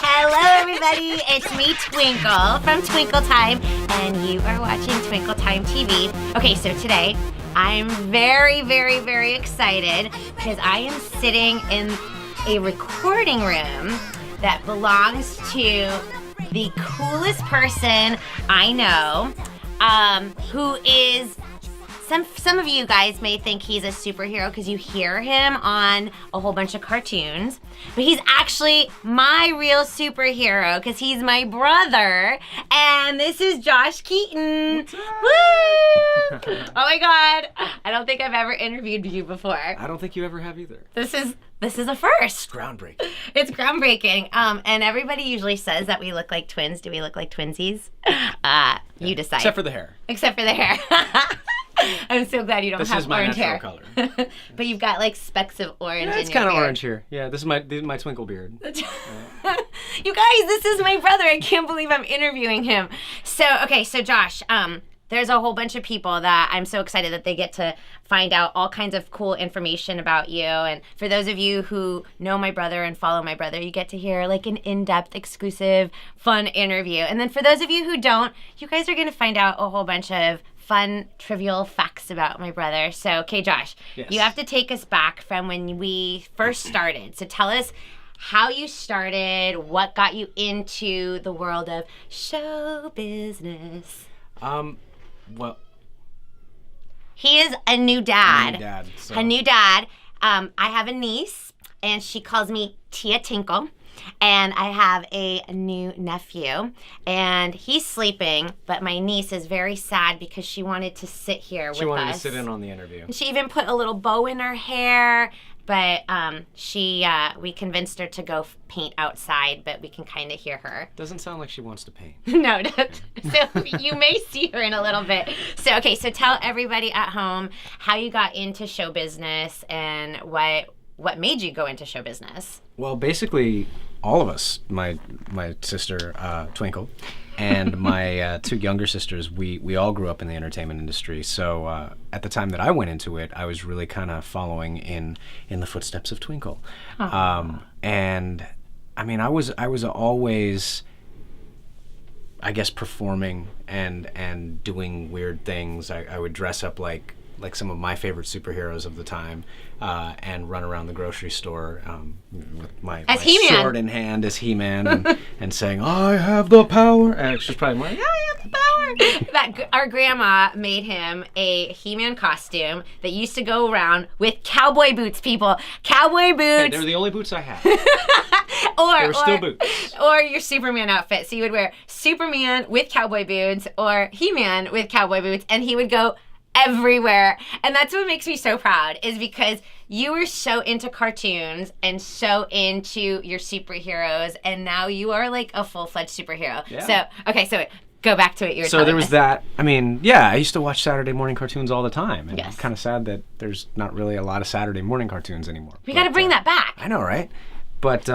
Hello, everybody. It's me, Twinkle, from Twinkle Time, and you are watching Twinkle Time TV. Okay, so today, I'm very, very, very excited because I am sitting in a recording room that belongs to the coolest person I know, who is... Some of you guys may think he's a superhero because you hear him on a whole bunch of cartoons, but he's actually my real superhero because he's my brother, and this is Josh Keaton. What's up? Woo! Oh my God, I don't think I've ever interviewed you before. I don't think you ever have either. This is a first. Groundbreaking. It's groundbreaking. And everybody usually says that we look like twins. Do we look like twinsies? You decide. Except for the hair. Except for the hair. I'm so glad you don't have orange hair. This is my natural color. But you've got like specks of orange in your it's kind of beard. orange here. Yeah, this is my twinkle beard. You guys, this is my brother. I can't believe I'm interviewing him. So Josh, there's a whole bunch of people that I'm so excited that they get to find out all kinds of cool information about you. And for those of you who know my brother and follow my brother, you get to hear like an in-depth, exclusive, fun interview. And then for those of you who don't, you guys are going to find out a whole bunch of fun, trivial facts about my brother. So, okay, Josh, yes. You have to take us back from when we first started. So tell us how you started, what got you into the world of show business. Well, he is a new dad. So. A new dad. I have a niece, and she calls me Tia Tinkle. And I have a new nephew, and he's sleeping, but my niece is very sad because she wanted to sit here with us. She wanted to sit in on the interview. She even put a little bow in her hair, but we convinced her to go paint outside, but we can kind of hear her. Doesn't sound like she wants to paint. No, so you may see her in a little bit. So tell everybody at home how you got into show business and what made you go into show business. Well, basically, all of us, my sister, Twinkle, and my two younger sisters, we all grew up in the entertainment industry. So at the time that I went into it, I was really kind of following in the footsteps of Twinkle. And I mean, I was always, I guess, performing and doing weird things. I would dress up like some of my favorite superheroes of the time, and run around the grocery store with my sword in hand as He-Man and saying, "I have the power." And she's probably like, "I have the power." Our grandma made him a He-Man costume that used to go around with cowboy boots, people. Cowboy boots. Hey, they're the only boots I have. They were still boots. Or your Superman outfit. So you would wear Superman with cowboy boots or He-Man with cowboy boots, and he would go everywhere. And that's what makes me so proud, is because you were so into cartoons and so into your superheroes, and now you are like a full-fledged superhero. Yeah. So go back to it. So there was that. I mean, yeah, I used to watch Saturday morning cartoons all the time, and it's kind of sad that there's not really a lot of Saturday morning cartoons anymore. We got to bring that back. I know, right? But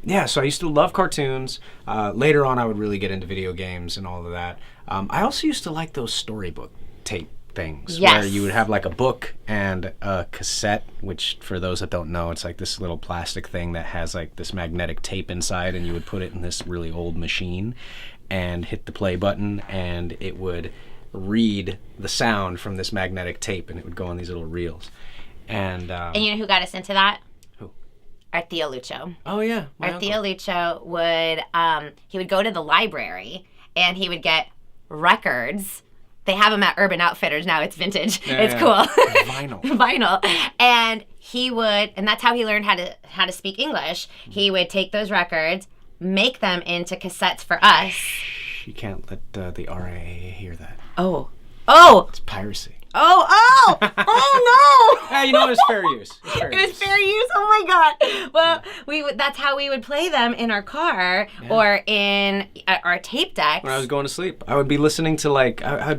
yeah, so I used to love cartoons. Later on, I would really get into video games and all of that. I also used to like those storybook tape things, where you would have like a book and a cassette, which for those that don't know, it's like this little plastic thing that has like this magnetic tape inside, and you would put it in this really old machine and hit the play button, and it would read the sound from this magnetic tape, and it would go on these little reels. And you know who got us into that? Who? Our Theo Lucho. Oh yeah, our Theo Lucho would he would go to the library and he would get records. They have them at Urban Outfitters now. It's vintage. It's cool. Vinyl. And he would, and that's how he learned how to speak English. He would take those records, make them into cassettes for us. You can't let the RIAA hear that. Oh. It's piracy. Oh no! Hey, you know, it's fair use. It was fair use. Oh my God! Well, that's how we would play them in our car or in our tape decks. When I was going to sleep, I would be listening to I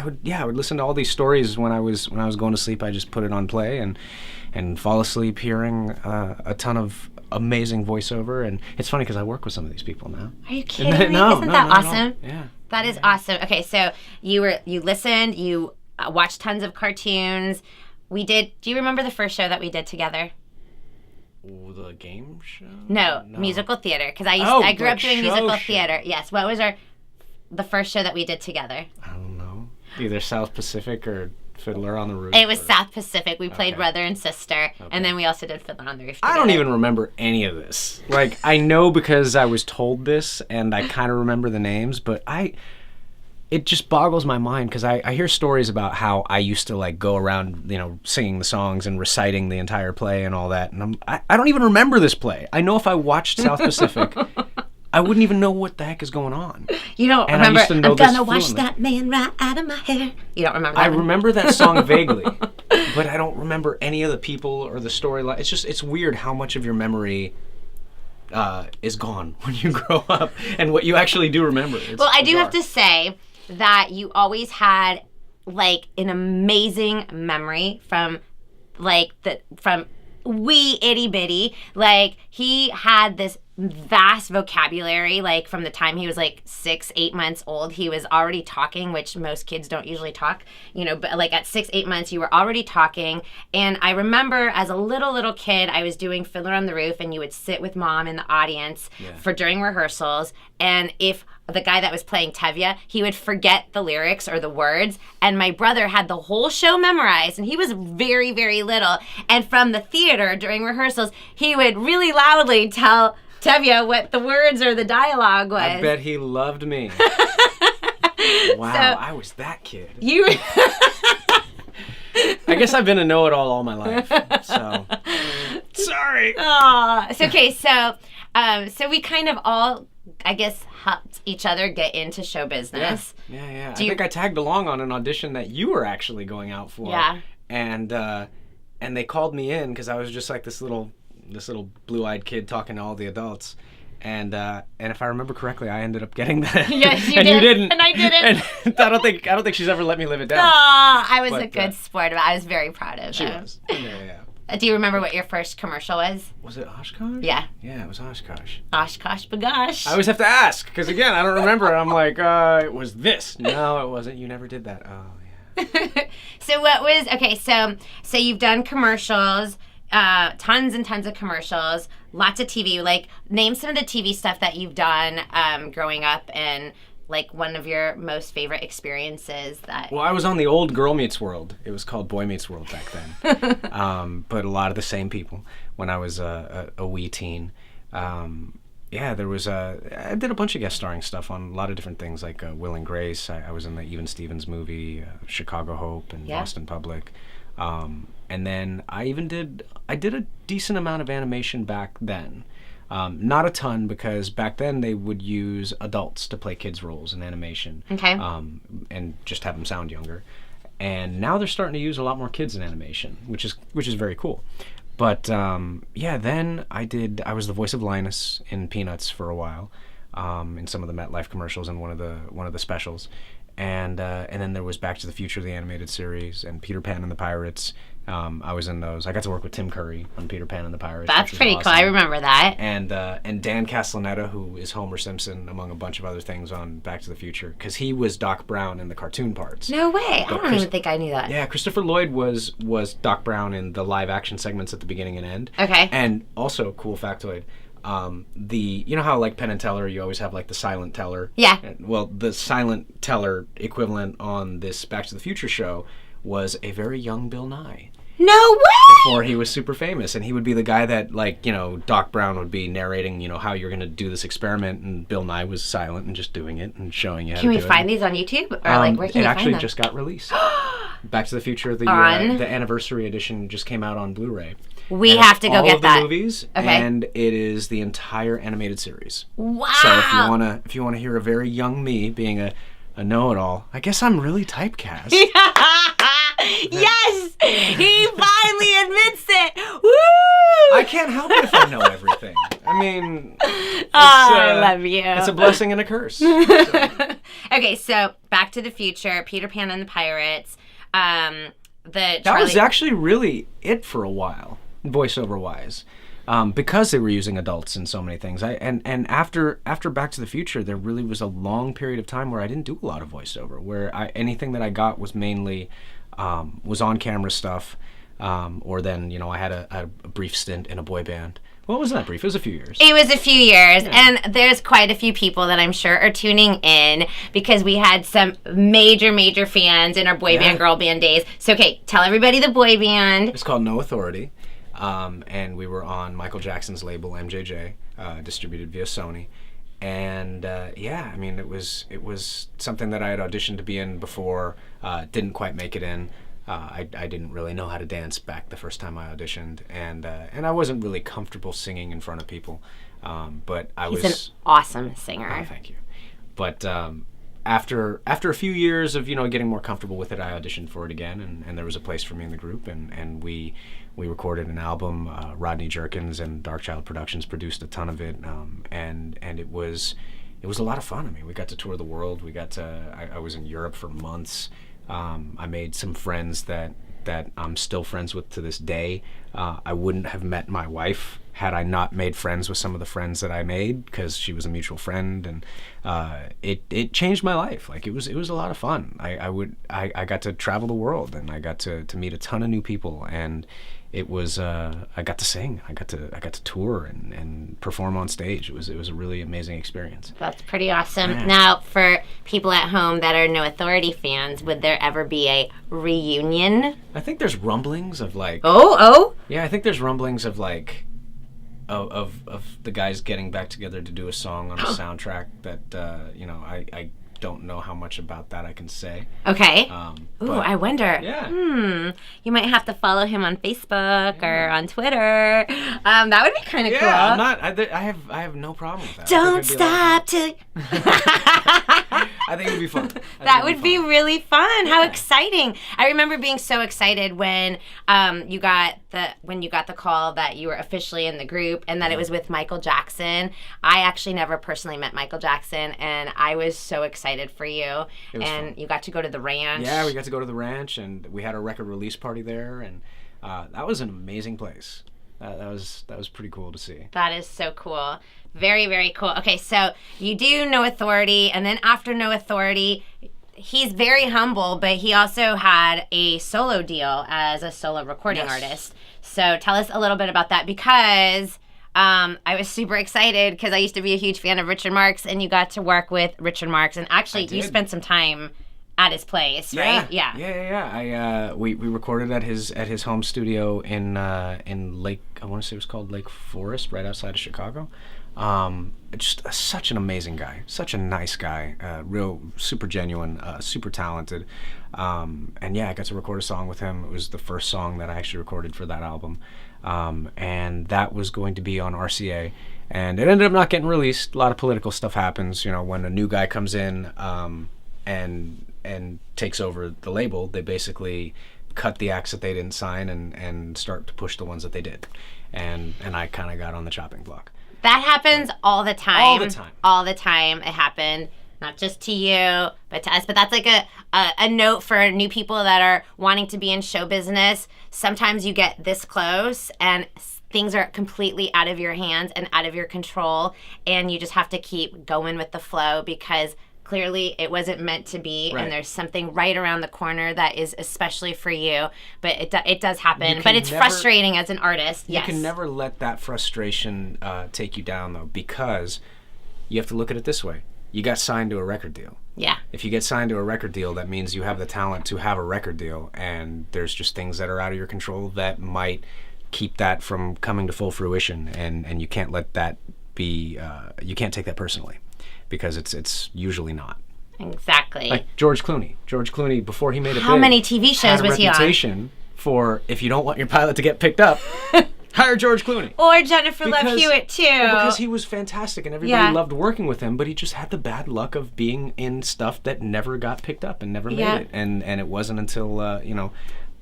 would listen to all these stories when I was going to sleep. I just put it on play and fall asleep hearing a ton of amazing voiceover. And it's funny because I work with some of these people now. Are you kidding me? Isn't that awesome? Yeah. That is awesome. Okay, so you listened. You watched tons of cartoons. Do you remember the first show that we did together? The game show? No, musical theater. Because I grew up doing musical theater. Yes. What was the first show that we did together? I don't know. Either South Pacific or Fiddler on the Roof. It was South Pacific. We played brother and sister, and then we also did Fiddler on the Roof together. I don't even remember any of this. Like, I know because I was told this, and I kind of remember the names, but it just boggles my mind because I hear stories about how I used to like go around, singing the songs and reciting the entire play and all that. And I don't even remember this play. I know if I watched South Pacific, I wouldn't even know what the heck is going on. You don't and remember, I used to know I'm this gonna wash fluently. that man right out of my hair. You don't remember that I one? remember that song vaguely, but I don't remember any of the people or the storyline. It's weird how much of your memory is gone when you grow up and what you actually do remember. Well, I do have to say that you always had like an amazing memory from wee itty bitty. Like he had this vast vocabulary, like from the time he was like 6-8 months old. He was already talking, which most kids don't usually talk, but like at 6-8 months you were already talking. And I remember as a little kid, I was doing Fiddler on the Roof, and you would sit with mom in the audience for during rehearsals, and if the guy that was playing Tevye, he would forget the lyrics or the words, and my brother had the whole show memorized, and he was very, very little. And from the theater during rehearsals, he would really loudly tell Tevye what the words or the dialogue was. I bet he loved me. Wow, So, I was that kid. You. I guess I've been a know-it-all all my life. So sorry. Aw. So we kind of all, I guess, helped each other get into show business. Yeah. I think I tagged along on an audition that you were actually going out for. Yeah. And they called me in because I was just like this little blue-eyed kid talking to all the adults. And if I remember correctly, I ended up getting that. Yes, you and did. you didn't. And I didn't. And I don't think she's ever let me live it down. Aw, I was a But, good sport about it. I was very proud of She him. was. Yeah. Do you remember what your first commercial was? Was it Oshkosh? Yeah. Yeah, it was Oshkosh. Oshkosh bagosh. I always have to ask because again, I don't remember. I'm like, it was this. No, it wasn't. You never did that. Oh yeah. So what was so you've done commercials, tons and tons of commercials, lots of TV. Like, name some of the TV stuff that you've done growing up, and like one of your most favorite experiences that. Well, I was on the old Girl Meets World. It was called Boy Meets World back then. But a lot of the same people when I was a wee teen. There was I did a bunch of guest starring stuff on a lot of different things, like Will and Grace. I was in the Even Stevens movie, Chicago Hope, and Boston Public. And then I did a decent amount of animation back then. Not a ton, because back then they would use adults to play kids' roles in animation. Okay. And just have them sound younger. And now they're starting to use a lot more kids in animation, which is very cool. But then I was the voice of Linus in Peanuts for a while, in some of the MetLife commercials and one of the specials. And then there was Back to the Future, the animated series, and Peter Pan and the Pirates. I was in those. I got to work with Tim Curry on Peter Pan and the Pirates. That's which was pretty awesome. cool. I remember that. And Dan Castellaneta, who is Homer Simpson, among a bunch of other things on Back to the Future, because he was Doc Brown in the cartoon parts. No way. I don't even think I knew that. Yeah, Christopher Lloyd was Doc Brown in the live action segments at the beginning and end. Okay. And also, cool factoid, you know how like Penn and Teller, you always have like the silent teller? Yeah. Well, the silent teller equivalent on this Back to the Future show was a very young Bill Nye. No way! Before he was super famous, and he would be the guy that, like, Doc Brown would be narrating, how you're going to do this experiment, and Bill Nye was silent and just doing it and showing you how Can to we do find it. these on YouTube? Or like, where can It you actually find them? just got released. Back to the Future, the anniversary edition just came out on Blu-ray. We have to go all get of the that. movies, Okay. and it is the entire animated series. Wow! So if you wanna hear a very young me being a know-it-all, I guess I'm really typecast. Yes! He finally admits it! Woo! I can't help it if I know everything. I mean, I love you. It's a blessing and a curse. Okay, so Back to the Future, Peter Pan and the Pirates, That was actually really it for a while, voiceover-wise, because they were using adults in so many things. And after Back to the Future, there really was a long period of time where I didn't do a lot of voiceover, where anything that I got was mainly was on-camera stuff. Or then, I had a brief stint in a boy band. Well, it wasn't that brief. It was a few years. It was a few years, and there's quite a few people that I'm sure are tuning in because we had some major fans in our boy band, girl band days. So, okay, tell everybody the boy band. It's called No Authority, and we were on Michael Jackson's label, MJJ, distributed via Sony. And it was something that I had auditioned to be in before, didn't quite make it in. I didn't really know how to dance back the first time I auditioned, and I wasn't really comfortable singing in front of people. But He's an awesome singer. Oh, thank you. But after a few years of getting more comfortable with it, I auditioned for it again, and there was a place for me in the group, and we recorded an album. Rodney Jerkins and Darkchild Productions produced a ton of it, and it was a lot of fun. I mean, we got to tour the world. I was in Europe for months. I made some friends that I'm still friends with to this day. I wouldn't have met my wife had I not made friends with some of the friends that I made, because she was a mutual friend, and it changed my life. Like, it was a lot of fun. I got to travel the world, and I got to meet a ton of new people, and it was I got to sing. I got to tour and perform on stage. It was a really amazing experience. That's pretty awesome. Yeah. Now, for people at home that are No Authority fans, would there ever be a reunion? I think there's rumblings of like. Oh. Yeah, I think there's rumblings of like. Of the guys getting back together to do a song on a soundtrack that I don't know how much about that I can say. Okay. I wonder. Yeah. You might have to follow him on Facebook or on Twitter. That would be kind of cool. Yeah, I'm not. I have no problem with that. Don't stop till. I think it would be fun. That would be really fun. How exciting! I remember being so excited when you got the call that you were officially in the group, and that it was with Michael Jackson. I actually never personally met Michael Jackson, and I was so excited for you. And fun. You got to go to the ranch. Yeah, we got to go to the ranch, and we had a record release party there, and that was an amazing place. That was pretty cool to see. That is so cool. Very, very cool. Okay, so you do No Authority, and then after No Authority, he's very humble, but he also had a solo deal as a solo recording artist. So tell us a little bit about that, because I was super excited because I used to be a huge fan of Richard Marx, and you got to work with Richard Marx, and actually you spent some time at his place, right? Yeah. We recorded at his home studio in Lake. I want to say it was called Lake Forest, right outside of Chicago. Just such an amazing guy, such a nice guy, real super genuine, super talented. And yeah, I got to record a song with him. It was the first song that I actually recorded for that album, and that was going to be on RCA. And it ended up not getting released. A lot of political stuff happens, when a new guy comes in and takes over the label. They basically cut the acts that they didn't sign and start to push the ones that they did. And I kind of got on the chopping block. That happens all the time. All the time. All the time. It happened, not just to you, but to us. But that's like a note for new people that are wanting to be in show business. Sometimes you get this close and things are completely out of your hands and out of your control, and you just have to keep going with the flow, because clearly it wasn't meant to be, and there's something right around the corner that is especially for you, but it does happen. But it's frustrating as an artist. You can never let that frustration take you down, though, because you have to look at it this way. You got signed to a record deal. Yeah. If you get signed to a record deal, that means you have the talent to have a record deal, and there's just things that are out of your control that might keep that from coming to full fruition, and you can't let that be, you can't take that personally. Because it's usually not. Exactly. Like George Clooney, before he made it How many TV shows was he on? Had a reputation for, if you don't want your pilot to get picked up, hire George Clooney. Or Jennifer Love Hewitt, too. Because he was fantastic, and everybody loved working with him, but he just had the bad luck of being in stuff that never got picked up and never made it. And it wasn't until,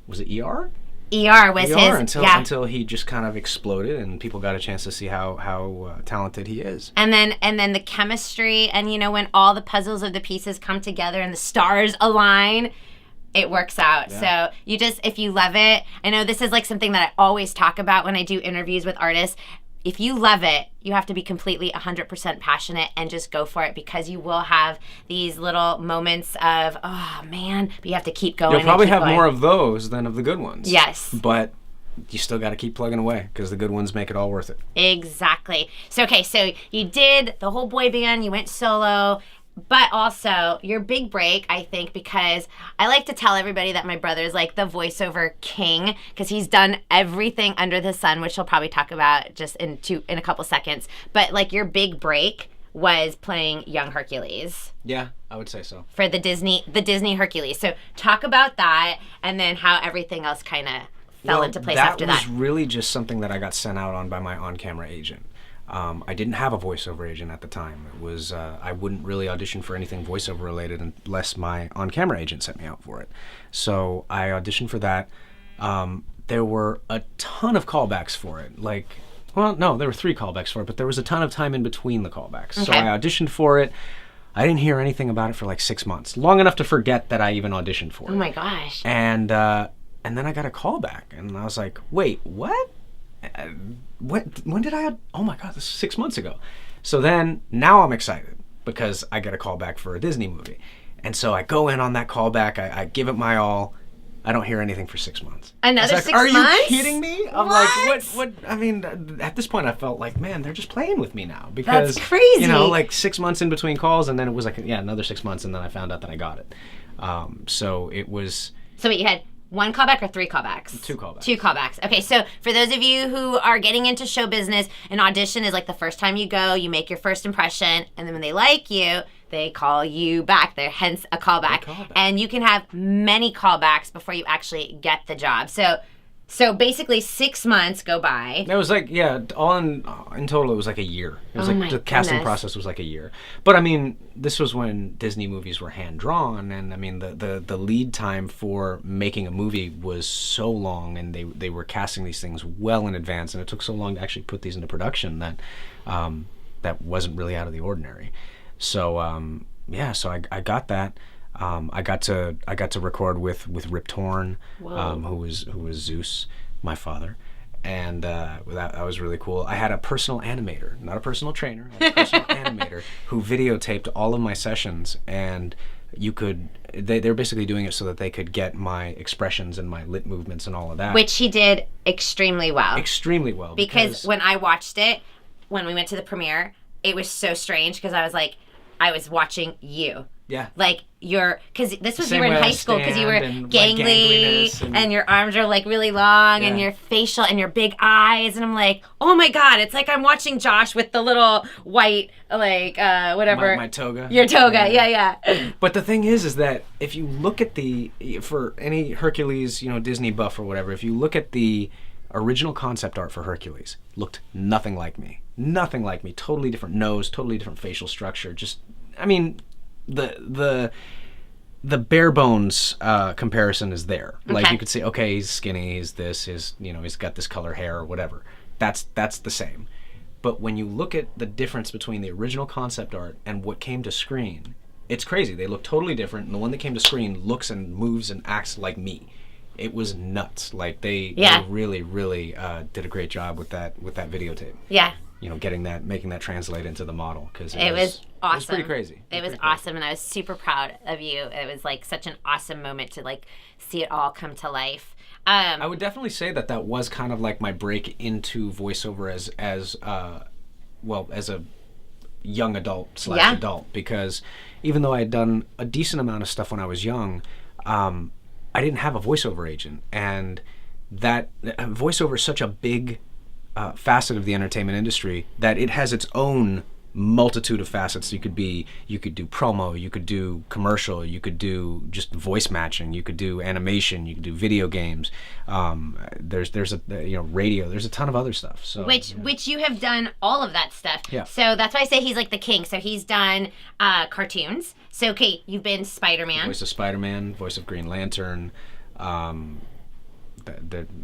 was it ER? ER was his, until he just kind of exploded, and people got a chance to see how talented he is. And then the chemistry, and when all the puzzles of the pieces come together and the stars align, it works out. Yeah. So if you love it, I know this is like something that I always talk about when I do interviews with artists. if you love it, you have to be completely 100% passionate and just go for it, because you will have these little moments of, oh man, but you have to keep going. You'll probably have going. more of those than of the good ones. Yes. But you still got to keep plugging away, because the good ones make it all worth it. Exactly. So, okay, so you did the whole boy band, you went solo, but also your big break, I think, because I like to tell everybody that my brother's like the voiceover king, because he's done everything under the sun, which he'll probably talk about just in a couple seconds. But like your big break was playing young Hercules. Yeah, I would say so. For the Disney Hercules. So talk about that, and then how everything else kind of fell into place after that. That was really just something that I got sent out on by my on-camera agent. I didn't have a voiceover agent at the time. It was I wouldn't really audition for anything voiceover related unless my on-camera agent sent me out for it. So I auditioned for that. There were a ton of callbacks for it. There were 3 callbacks for it, but there was a ton of time in between the callbacks. Okay. So I auditioned for it. I didn't hear anything about it for like 6 months, long enough to forget that I even auditioned for it. Oh my gosh. And then I got a call back, and I was like, wait, what? When did I? Oh my God, this is 6 months ago. So then, now I'm excited because I get a call back for a Disney movie. And so I go in on that call back, I give it my all. I don't hear anything for 6 months. Another like, 6 months? Are you kidding me? I'm What? like, what? I mean, at this point, I felt like, man, they're just playing with me now. Because, that's crazy. You know, like 6 months in between calls, and then it was like, another 6 months, and then I found out that I got it. So it was... So wait, you had 1 callback or 3 callbacks? 2 callbacks. 2 callbacks. Okay, so for those of you who are getting into show business, an audition is like the first time you go, you make your first impression, and then when they like you, they call you back. They're hence a callback. And you can have many callbacks before you actually get the job. So basically 6 months go by. It was like, all in total, it was like a year. It was my the casting goodness. process was like a year. But I mean, this was when Disney movies were hand drawn, and I mean, the lead time for making a movie was so long, and they were casting these things well in advance, and it took so long to actually put these into production that that wasn't really out of the ordinary. So so I got that. I got to record with Rip Torn, who was Zeus, my father, and that was really cool. I had a personal animator, not a personal trainer, I had a personal animator who videotaped all of my sessions, and they're basically doing it so that they could get my expressions and my lip movements and all of that. Which he did extremely well. Extremely well. Because when I watched it, when we went to the premiere, it was so strange because I was like, I was watching you. Yeah. Like because this was, Same you were in way I high school because you were stand and, gangly, gangliness and your arms are like really long, and your facial and your big eyes, and I'm like, oh my God, it's like I'm watching Josh with the little white, like, whatever. My toga. Your toga, yeah. But the thing is that if you look at for any Hercules, Disney buff or whatever, if you look at the original concept art for Hercules, looked nothing like me. Nothing like me. Totally different nose, totally different facial structure. Just, I mean, the bare bones comparison is there. Okay. Like you could say, okay, he's skinny, he's this, he's got this color hair or whatever. That's the same. But when you look at the difference between the original concept art and what came to screen, it's crazy. They look totally different, and the one that came to screen looks and moves and acts like me. It was nuts. Like they really, really did a great job with that videotape. Yeah. Making that translate into the model, because it was awesome. It was pretty crazy. It was awesome, and I was super proud of you. It was like such an awesome moment to like see it all come to life. I would definitely say that was kind of like my break into voiceover as a young adult / adult, because even though I had done a decent amount of stuff when I was young, I didn't have a voiceover agent, and that voiceover is such a big facet of the entertainment industry that it has its own multitude of facets. You could do promo, you could do commercial, you could do just voice matching, you could do animation, you could do video games. There's a radio. There's a ton of other stuff. So which you have done all of that stuff. Yeah. So that's why I say he's like the king. So he's done cartoons. So okay, you've been Spider-Man. Voice of Spider-Man, voice of Green Lantern.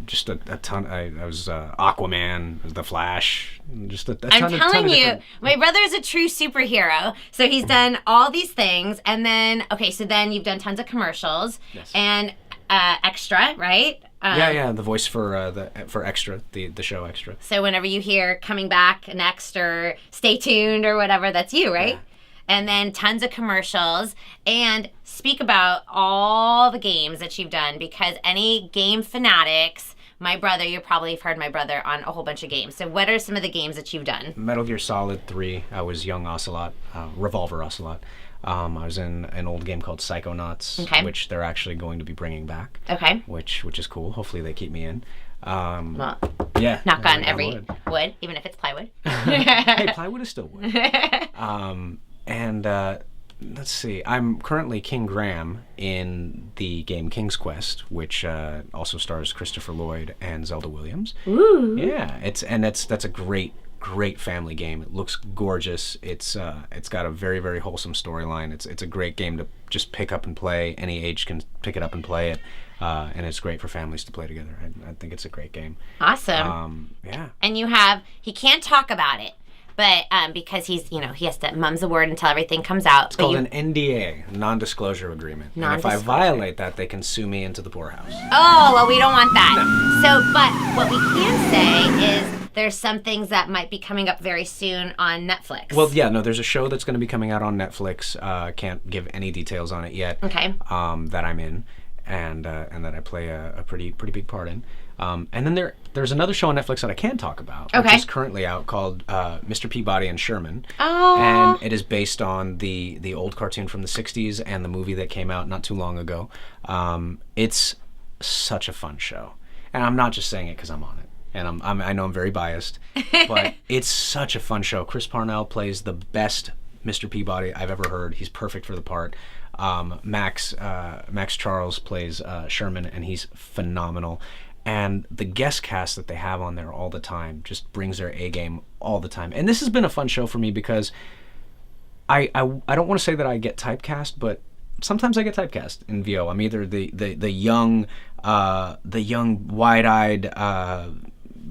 Just a ton. I was Aquaman, The Flash, just a ton. I'm telling of you, different... my brother is a true superhero. So he's done all these things, and then so then you've done tons of commercials. Yes. And extra, right? Yeah, the voice for Extra, the show Extra. So whenever you hear coming back next or stay tuned or whatever, that's you, right? Yeah. And then tons of commercials, and speak about all the games that you've done, because any game fanatics, my brother, you probably have heard my brother on a whole bunch of games. So what are some of the games that you've done? Metal Gear Solid 3, I was young Ocelot, Revolver Ocelot. I was in an old game called Psychonauts, Okay. which they're actually going to be bringing back. Okay. Which is cool. Hopefully they keep me in. Well, Yeah. knock on I every wood, even if it's plywood. Hey, plywood is still wood. And let's see. I'm currently King Graham in the game King's Quest, which also stars Christopher Lloyd and Zelda Williams. Ooh. Yeah, that's a great family game. It looks gorgeous. It's got a very, very wholesome storyline. It's a great game to just pick up and play. Any age can pick it up and play it. And it's great for families to play together. I think it's a great game. Awesome. Yeah. And he can't talk about it, but because he has to mum's the word until everything comes out. It's called an NDA, non-disclosure agreement. And if I violate that, they can sue me into the poorhouse. Oh, well, we don't want that. So, but what we can say is there's some things that might be coming up very soon on Netflix. Well, yeah, no, there's a show that's going to be coming out on Netflix. Can't give any details on it yet. Okay. That I'm in, and that I play a pretty big part in. And then there's another show on Netflix that I can talk about, which is currently out, called Mr. Peabody and Sherman. Oh. And it is based on the old cartoon from the 60s and the movie that came out not too long ago. It's such a fun show. And I'm not just saying it because I'm on it. And I know I'm very biased, but it's such a fun show. Chris Parnell plays the best Mr. Peabody I've ever heard. He's perfect for the part. Max Charles plays Sherman, and he's phenomenal. And the guest cast that they have on there all the time just brings their A game all the time. And this has been a fun show for me because I don't want to say that I get typecast, but sometimes I get typecast in VO. I'm either the young wide-eyed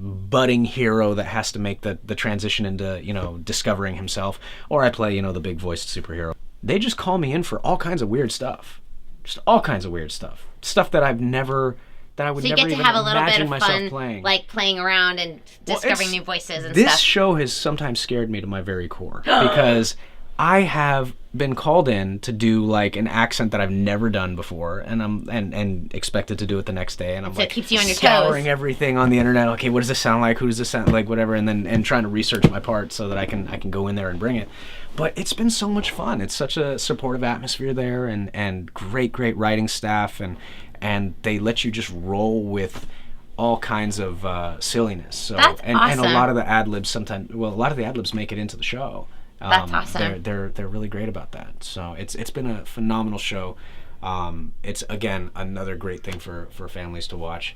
budding hero that has to make the transition into discovering himself, or I play the big voiced superhero. They just call me in for all kinds of weird stuff, stuff that I would never even have a little bit imagine of myself fun, playing. like playing around and discovering new voices and this stuff. show has sometimes scared me to my very core because I have been called in to do like an accent that I've never done before, and I'm expected to do it the next day, and I'm So it keeps you on your scouring toes. everything on the internet. Okay, what does this sound like? Who does this sound like? Whatever, and trying to research my part so that I can go in there and bring it. But it's been so much fun. It's such a supportive atmosphere there, and great writing staff, and they let you just roll with all kinds of silliness. So That's and awesome. a lot of the ad libs a lot of the ad libs make it into the show. That's awesome. They're really great about that. So it's been a phenomenal show. It's again another great thing for families to watch.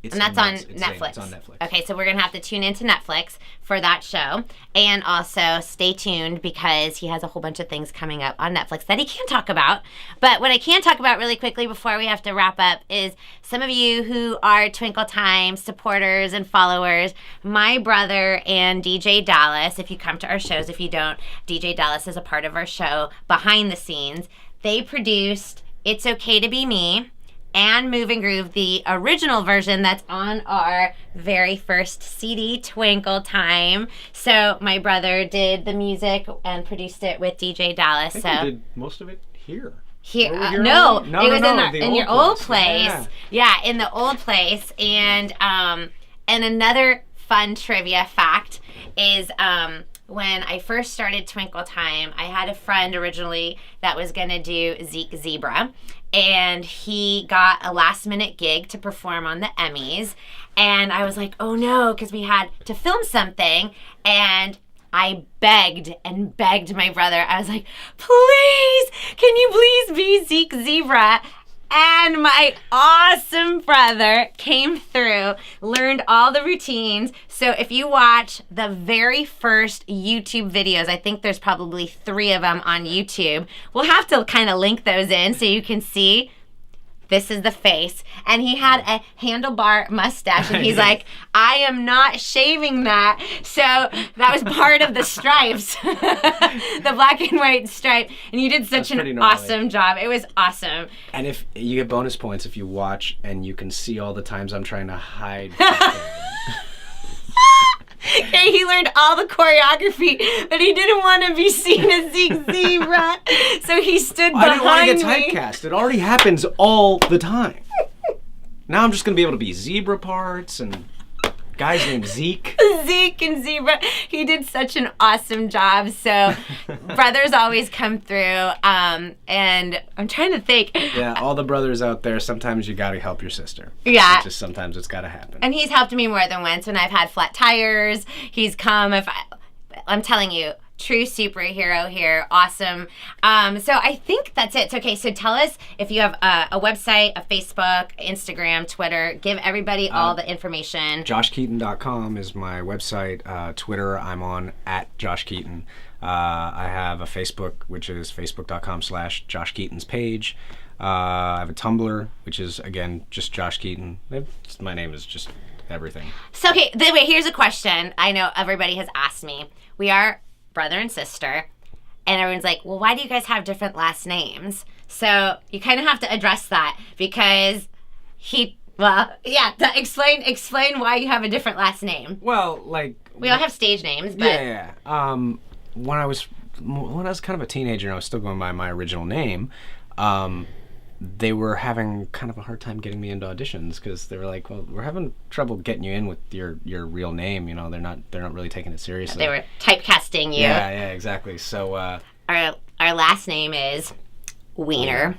And that's nuts. on It's Netflix. It's on Netflix. Okay, so we're going to have to tune into Netflix for that show. And also stay tuned because he has a whole bunch of things coming up on Netflix that he can't talk about. But what I can talk about really quickly before we have to wrap up is some of you who are Twinkle Time supporters and followers. My brother and DJ Dallas, if you come to our shows, if you don't, DJ Dallas is a part of our show behind the scenes. They produced It's Okay to Be Me and Move and Groove, the original version that's on our very first CD, Twinkle Time. So my brother did the music and produced it with DJ Dallas. I think we did most of it here. Here, Were we here no, already? it was in your old place. Yeah. Yeah, in the old place. And another fun trivia fact is when I first started Twinkle Time, I had a friend originally that was going to do Zeke Zebra. And he got a last-minute gig to perform on the Emmys. And I was like, oh no, because we had to film something. And I begged and begged my brother. I was like, please, can you please be Zeke Zebra? And my awesome brother came through, learned all the routines. So if you watch the very first YouTube videos, I think there's probably 3 of them on YouTube. We'll have to kind of link those in so you can see. this is the face. And he had a handlebar mustache, and he's like, I am not shaving that. So that was part of the stripes, the black and white stripe. And you did such an awesome job. It was awesome. And if you get bonus points if you watch and you can see all the times I'm trying to hide. Okay, he learned all the choreography, but he didn't want to be seen as Zebra, so he stood behind me. I didn't want to get typecast. It already happens all the time. Now I'm just going to be able to be zebra parts and guy's named Zeke. Zeke and Zebra. He did such an awesome job. So brothers always come through. And I'm trying to think. Yeah, all the brothers out there, sometimes you got to help your sister. Yeah. Sometimes it's got to happen. And he's helped me more than once when I've had flat tires. He's come. I'm telling you, true superhero here. Awesome. So I think that's it. Okay, so tell us if you have a website, a Facebook, Instagram, Twitter. Give everybody all the information. JoshKeaton.com is my website. Twitter, I'm on @JoshKeaton. I have a Facebook, which is facebook.com/Josh Keaton's page. I have a Tumblr, which is, again, just Josh Keaton. My name is just everything. So, okay, wait, here's a question I know everybody has asked me. We are brother and sister, and everyone's like, well, why do you guys have different last names? So you kind of have to address that because explain why you have a different last name. Well, like, we all have stage names, but yeah. When I was kind of a teenager and I was still going by my original name, they were having kind of a hard time getting me into auditions because they were like, well, we're having trouble getting you in with your real name. You know, they're not really taking it seriously. They were typecasting you. Yeah, exactly. So our last name is Wiener.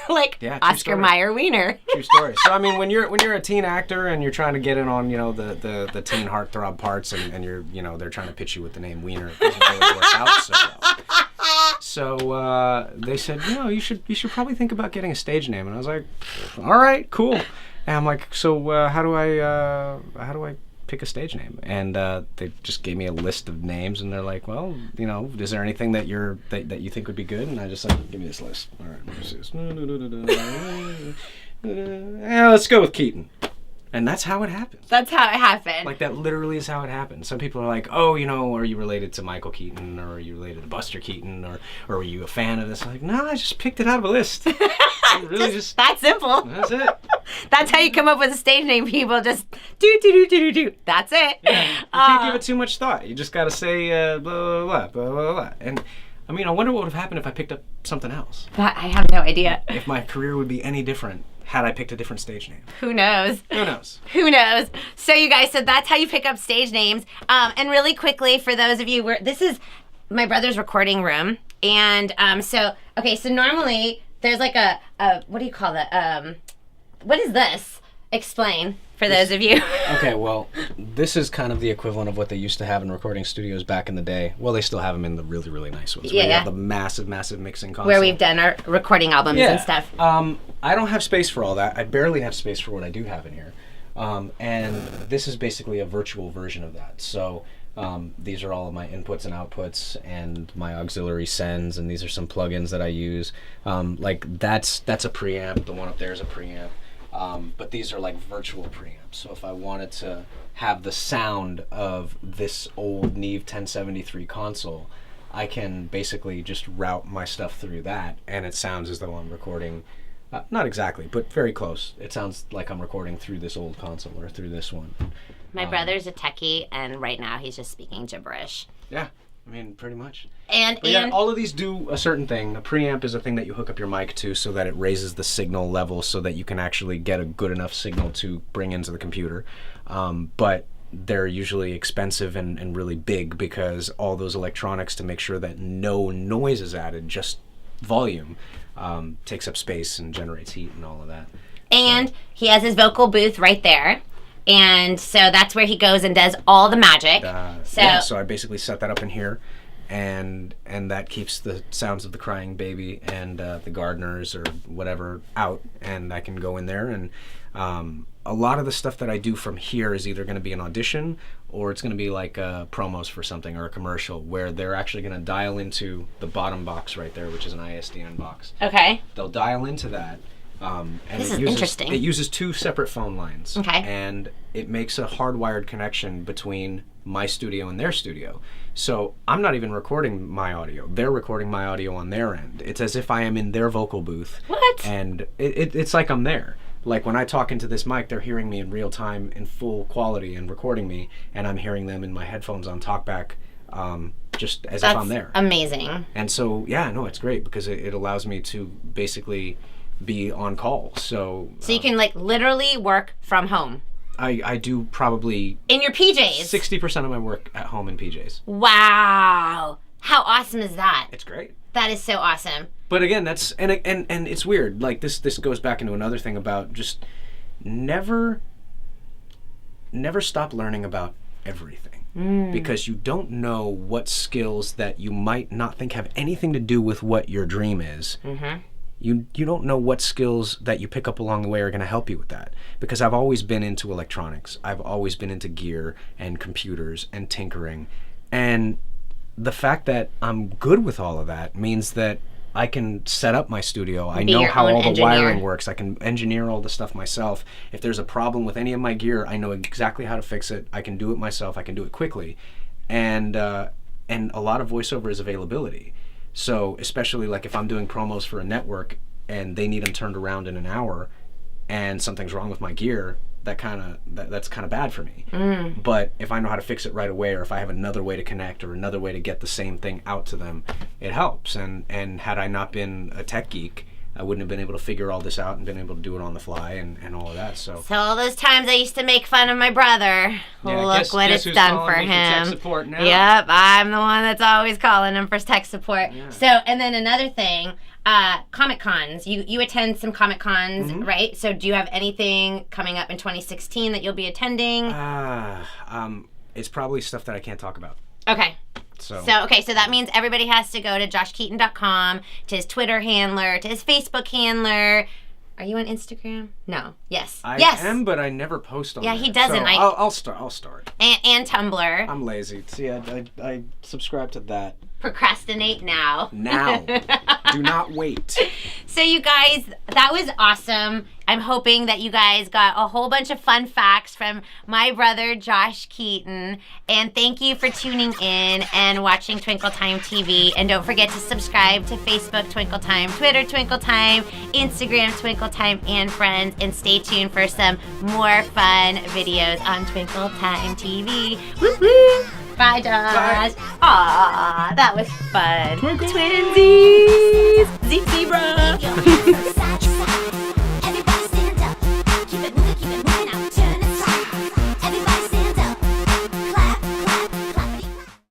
Like Oscar Mayer Wiener. True story. So I mean, when you're a teen actor and you're trying to get in on, you know, the teen heartthrob parts, and you're, you know, they're trying to pitch you with the name Wiener, it doesn't really work out so well. So they said, you know, you should probably think about getting a stage name, and I was like, all right, cool. And I'm like, so how do I pick a stage name? And they just gave me a list of names, and they're like, well, you know, is there anything that you think would be good? And I just like, give me this list. All right, what's this? Yeah, let's go with Keaton. And that's how it happens. That's how it happened. Like, that literally is how it happened. Some people are like, oh, you know, are you related to Michael Keaton, or are you related to Buster Keaton, or are you a fan of this? I'm like, no, I just picked it out of a list. Really just that simple. That's it. That's how you come up with a stage name, people. Just do. That's it. Yeah, you can't give it too much thought. You just got to say blah, blah, blah, blah, blah, blah. And, I mean, I wonder what would have happened if I picked up something else. But I have no idea. If my career would be any different had I picked a different stage name. Who knows? Who knows? Who knows? So you guys, so that's how you pick up stage names. And really quickly, for those of you, this is my brother's recording room. And so normally there's like a what do you call that? What is this? Explain for those of you. Okay, well, this is kind of the equivalent of what they used to have in recording studios back in the day. Well, they still have them in the really, really nice ones. Yeah, where you have the massive mixing console. Where we've done our recording albums and stuff. I don't have space for all that. I barely have space for what I do have in here. And this is basically a virtual version of that. So these are all of my inputs and outputs and my auxiliary sends, and these are some plugins that I use. Like that's a preamp. The one up there is a preamp. But these are like virtual preamps. So if I wanted to have the sound of this old Neve 1073 console, I can basically just route my stuff through that, and it sounds as though I'm recording, not exactly, but very close. It sounds like I'm recording through this old console or through this one. My brother's a techie, and right now he's just speaking gibberish. Yeah. I mean, pretty much. And all of these do a certain thing. A preamp is a thing that you hook up your mic to so that it raises the signal level so that you can actually get a good enough signal to bring into the computer. But they're usually expensive and really big because all those electronics to make sure that no noise is added, just volume, takes up space and generates heat and all of that. And he has his vocal booth right there. And so that's where he goes and does all the magic. So I basically set that up in here, and that keeps the sounds of the crying baby and the gardeners or whatever out, and I can go in there. And a lot of the stuff that I do from here is either going to be an audition or it's going to be like promos for something or a commercial where they're actually going to dial into the bottom box right there, which is an ISDN box. Okay. They'll dial into that. And This it is uses, interesting. It uses 2 separate phone lines. Okay. And it makes a hardwired connection between my studio and their studio. So I'm not even recording my audio. They're recording my audio on their end. It's as if I am in their vocal booth. What? And it's like I'm there. Like when I talk into this mic, they're hearing me in real time in full quality and recording me, and I'm hearing them in my headphones on talkback, just as if I'm there. Amazing. And so, yeah, no, it's great because it allows me to basically be on call. So you can like literally work from home. I do probably In your PJs. 60% of my work at home in PJs. Wow. How awesome is that? It's great. That is so awesome. But again, that's and it's weird. Like this goes back into another thing about just never stop learning about everything. Because you don't know what skills that you might not think have anything to do with what your dream is. You don't know what skills that you pick up along the way are going to help you with that. Because I've always been into electronics. I've always been into gear and computers and tinkering. And the fact that I'm good with all of that means that I can set up my studio. I know how all the wiring works. I can engineer all the stuff myself. If there's a problem with any of my gear, I know exactly how to fix it. I can do it myself. I can do it quickly. And a lot of voiceover is availability. So especially like if I'm doing promos for a network and they need them turned around in an hour and something's wrong with my gear, that's kind of bad for me. But if I know how to fix it right away, or if I have another way to connect or another way to get the same thing out to them, it helps. And had I not been a tech geek, I wouldn't have been able to figure all this out and been able to do it on the fly and all of that. So all those times I used to make fun of my brother, look what it's done for him. Tech support now? Yep, I'm the one that's always calling him for tech support. Yeah. So, and then another thing, Comic Cons. You attend some Comic Cons, right? So do you have anything coming up in 2016 that you'll be attending? It's probably stuff that I can't talk about. Okay. So that means everybody has to go to joshkeaton.com, to his Twitter handler, to his Facebook handler. Are you on Instagram? No. Yes. I am, but I never post on there. Yeah, he doesn't. So I'll start. And Tumblr. I'm lazy. See, I subscribe to that. Procrastinate now. Now. Do not wait. So you guys, that was awesome. I'm hoping that you guys got a whole bunch of fun facts from my brother, Josh Keaton. And thank you for tuning in and watching Twinkle Time TV. And don't forget to subscribe to Facebook Twinkle Time, Twitter Twinkle Time, Instagram Twinkle Time, and Friends. And stay tuned for some more fun videos on Twinkle Time TV. Woo-hoo! Bye, Josh. Bye. Aw, that was fun. Twinkle. Twinsies. Zebra.